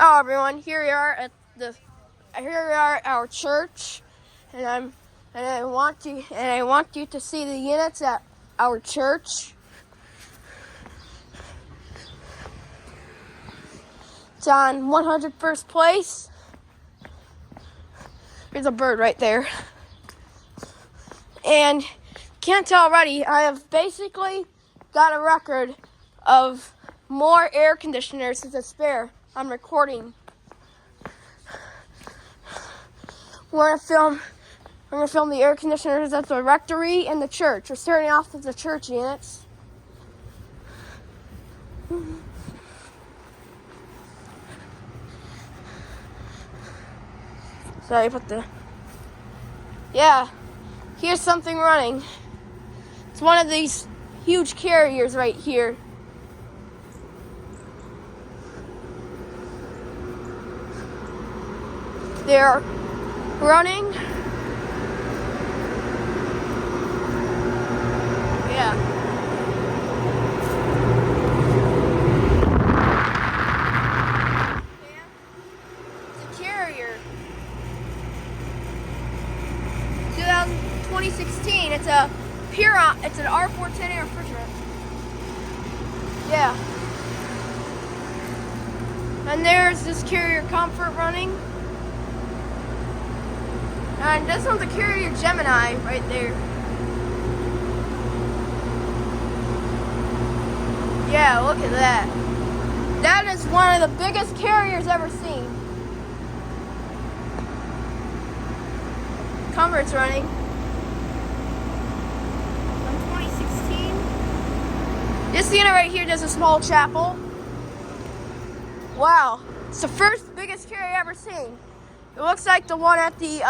Hello everyone, here we are at our church, and I want you to see the units at our church. It's on 101st Place. There's a bird right there. And can't tell already, I have basically got a record of more air conditioners as a spare. I'm recording. We're gonna film the air conditioners at the rectory and the church. We're starting off with the church units. Sorry, here's something running. It's one of these huge carriers right here. They're running. Yeah. It's a carrier. 2016. It's a Piron. It's an R410 refrigerant. Yeah. And there's this carrier Comfort running. And this one's a carrier Gemini right there. Yeah, look at that. That is one of the biggest carriers ever seen. Comfort's running. From 2016. This unit right here does a small chapel. Wow. It's the first biggest carrier I've ever seen. It looks like the one at the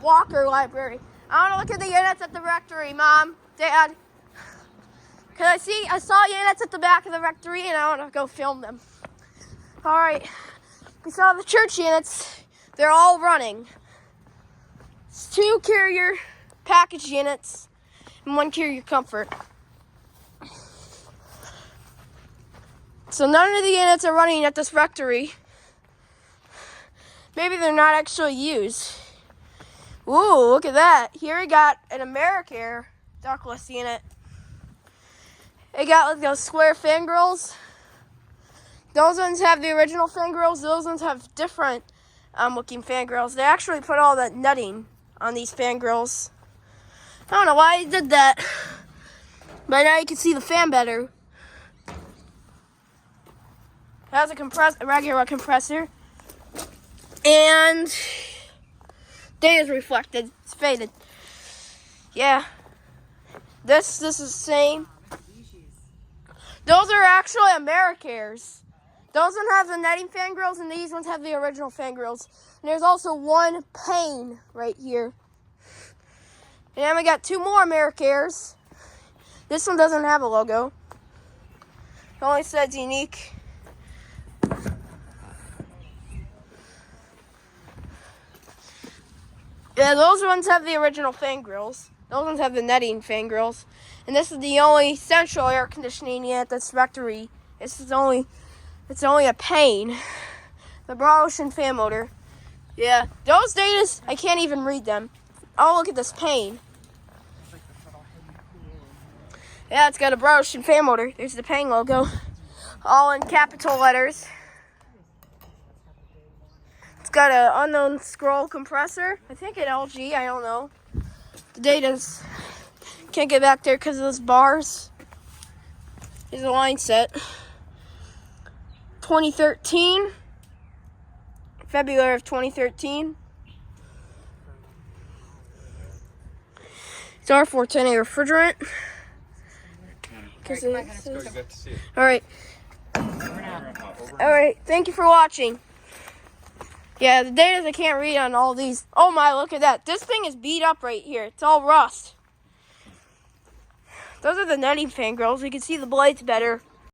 Walker Library. I want to look at the units at the rectory, Mom, Dad. Because I saw units at the back of the rectory, and I want to go film them. All right. We saw the church units. They're all running. It's 2 carrier package units and 1 carrier Comfort. So none of the units are running at this rectory. Maybe they're not actually used. Ooh, look at that. Here we got an AmeriCare ductless unit. It got like those square fan grills. Those ones have the original fan grills. Those ones have different looking fan grills. They actually put all that nutting on these fan grills. I don't know why they did that. But now you can see the fan better. It has a regular compressor. And data's reflected. It's faded. Yeah. This is the same. Those are actually AmeriCares. Those ones have the netting fan grills, and these ones have the original fan grills. And there's also 1 pane right here. And then we got 2 more AmeriCares. This one doesn't have a logo. It only says unique. Yeah, those ones have the original fan grills. Those ones have the netting fan grills. And this is the only central air conditioning unit at this rectory. It's only a pane. The broad ocean fan motor. Yeah, those datas, I can't even read them. Oh, look at this pane. Yeah, it's got a broad ocean fan motor. There's the pane logo. All in capital letters. It's got an unknown scroll compressor. I think an LG, I don't know. The data's can't get back there because of those bars. Here's a line set. 2013. February of 2013. It's R410 refrigerant. Alright. Alright, thank you for watching. Yeah, the data I can't read on all these. Oh my, look at that. This thing is beat up right here. It's all rust. Those are the netting fan grills. You can see the blades better.